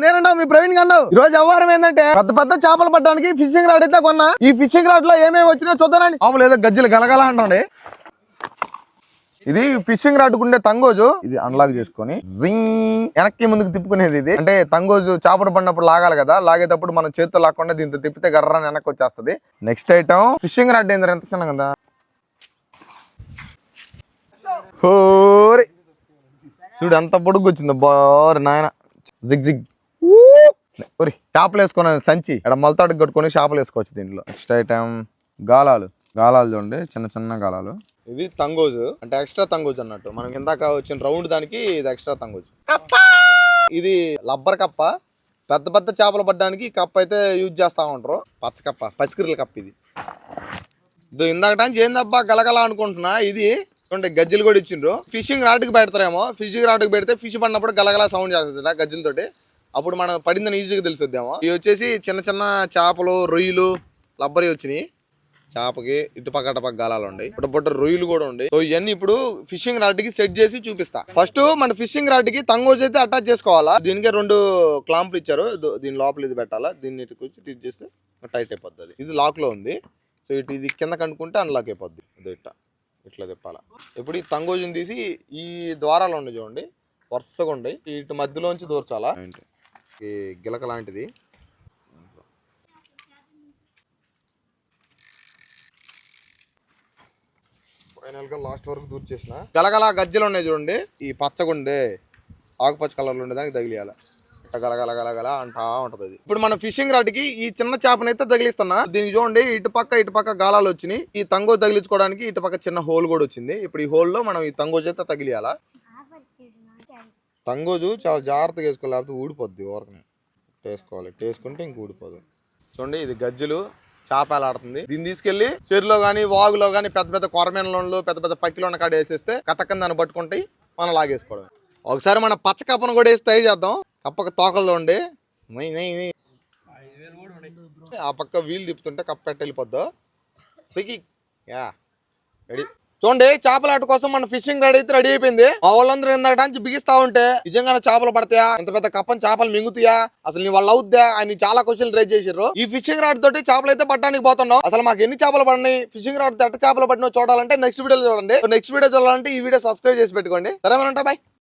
నేనంటా మీ ప్రవీణ్ గండవ్. ఈ రోజు వ్యవహారం ఏంటంటే పెద్ద పెద్ద చేపలు పట్టడానికి ఫిషింగ్ రాడ్ అయితే కొన్నా. ఈ ఫిషింగ్ రాడ్ లో ఏమేమి వచ్చినా చూద్దానని మామూలు ఏదో గజ్జలు గలగల అంటండి. ఇది ఫిషింగ్ రాడ్ ఉండే తంగోజు. ఇది అన్లాక్ చేసుకొని వెనక్కి ముందుకు తిప్పుకునేది. ఇది అంటే తంగోజు చేపలు పడినప్పుడు లాగాలి కదా, లాగేటప్పుడు మనం చేతితో లాక్కుండా దీంతో తిప్పితే గర్రాన్ని వెనక్కి వచ్చేస్తుంది. నెక్స్ట్ ఐటమ్ ఫిషింగ్ రాడ్ ఏంద్ర ఎంత చిన్న కదా. చూడు ఎంత పొడుగు వచ్చింది బారు నాయన. జిగ్ జిగ్ చేపలు వేసుకున్నాను సంచి ఇక్కడ మొలతాడికి కట్టుకొని చేపలు వేసుకోవచ్చు దీంట్లో. Next item గాలాలు. గాలాలు చూడండి, చిన్న చిన్న గాలాలు. ఇది తంగోజు అంటే ఎక్స్ట్రా తంగోజు అన్నట్టు. మనం ఇందాక వచ్చిన రౌండ్ దానికి ఇది ఎక్స్ట్రా తంగోజు. ఇది లబ్బర్ కప్ప. పెద్ద పెద్ద చేపలు పడ్డానికి కప్ప అయితే యూజ్ చేస్తా ఉంటారు. పచ్చ కప్ప, పచ్చికిరల కప్ప. ఇది ఇందాక నుంచి ఏందబ్బా గలగల అనుకుంటున్నా. ఇది చూడండి గజ్జలు కూడా ఇచ్చిండ్రు. ఫిషింగ్ రాడ్కి పెడతారేమో. ఫిషింగ్ రాడ్కి పెడితే ఫిష్ పడినప్పుడు గలగల సౌండ్ చేస్తుంది గజ్జలతోటి. అప్పుడు మనం పడిందని ఈజీగా తెలుసుద్దామో. ఇవి వచ్చేసి చిన్న చిన్న చేపలు, రొయ్యలు, లబ్బరి వచ్చినాయి. చేపకి ఇటు పక్క గాలాలు ఉన్నాయి. ఇప్పుడు రొయ్యలు కూడా ఉన్నాయి. సో ఇవన్నీ ఇప్పుడు ఫిషింగ్ రాడ్ కి సెట్ చేసి చూపిస్తా. ఫస్ట్ మన ఫిషింగ్ రాడ్ కి తంగోజు అయితే అటాచ్ చేసుకోవాలా. దీనికి 2 క్లాంపులు ఇచ్చారు. దీని లోపల ఇది పెట్టాలా. దీన్ని ఇటు వచ్చి తీసి చేస్తే టైట్ అయిపోద్ది. ఇది లాక్ లో ఉంది. సో ఇటు ఇది కింద కనుక్కుంటే అన్లాక్ అయిపోద్ది. ఇది ఇట్లా తిప్పాలా. ఇప్పుడు ఈ తంగోజుని తీసి ఈ ద్వారాలు ఉన్నాయి చూడండి, వరుసగా ఉన్నాయి. ఇటు మధ్యలోంచి దూర్చాలా. ఈ గిలక లాంటిది ఫైనల్ గా లాస్ట్ వరకు దూర్ చేసిన. గలగల గజ్జలు ఉన్నాయి చూడండి. ఈ పచ్చగుండే ఆకుపచ్చ కలర్ లో ఉండే దానికి తగిలియాల. గలగల అంటా ఉంటది. ఇప్పుడు మన ఫిషింగ్ రాడ్ కి ఈ చిన్న చేపను అయితే తగిలిస్తున్నా. దీనికి చూడండి ఇటు పక్క గాలాలు వచ్చినాయి. ఈ తంగోజు తగిలించుకోవడానికి ఇటు పక్క చిన్న హోల్ కూడా వచ్చింది. ఇప్పుడు ఈ హోల్ లో మనం ఈ తంగోజు అయితే తగిలియాల. తంగోజు చాలా జాగ్రత్తగా వేసుకోవాలి, లేకపోతే ఊడిపోద్ది. ఓరకనే వేసుకోవాలి. వేసుకుంటే ఇంక ఊడిపోదు. చూడండి ఇది గజ్జలు చేపలాడుతుంది. దీన్ని తీసుకెళ్లి చెరువులో గానీ, వాగులో గానీ, పెద్ద పెద్ద కొరమేనలో, పెద్ద పెద్ద పక్కిలో ఉన్న కాడ వేసేస్తే కథకం దాన్ని పట్టుకుంటాయి. మనం లాగేసుకోవడం. ఒకసారి మన పచ్చ కప్పను కూడా వేసి తయారు చేద్దాం. కప్పక తోకలు ఉండి ఆ పక్క వీలు తిప్పుతుంటే కప్ప పెట్ట వెళ్ళిపోద్దు. సిగి రెడీ. చూడండి చేపలాట కోసం మన ఫిషింగ్ రాడ్ అయితే రెడీ అయిపోయింది. ఆ వాళ్ళందరూ ఇందాక బిగిస్తా ఉంటే నిజంగానే చేపలు పడతాయా, ఇంత పెద్ద కప్పని చేపలు మింగుతాయా, అసలు నీ వాళ్ళు అవుద్దా అని చాలా క్వశ్చన్లు రైజ్ చేసారు. ఈ ఫిషింగ్ రాడ్ తోటి చేపలు అయితే పట్టడానికి పోతున్నాం. అసలు మాకు ఎన్ని చేపలు పడినాయి, ఫిషింగ్ రాడ్ ఎట్ట చేపలు పడినా చూడాలంటే నెక్స్ట్ వీడియో చూడండి. నెక్స్ట్ వీడియో చూడాలంటే ఈ వీడియో సబ్స్క్రైబ్ చేసి పెట్టుకోండి. సరే ఉంటా బాయ్.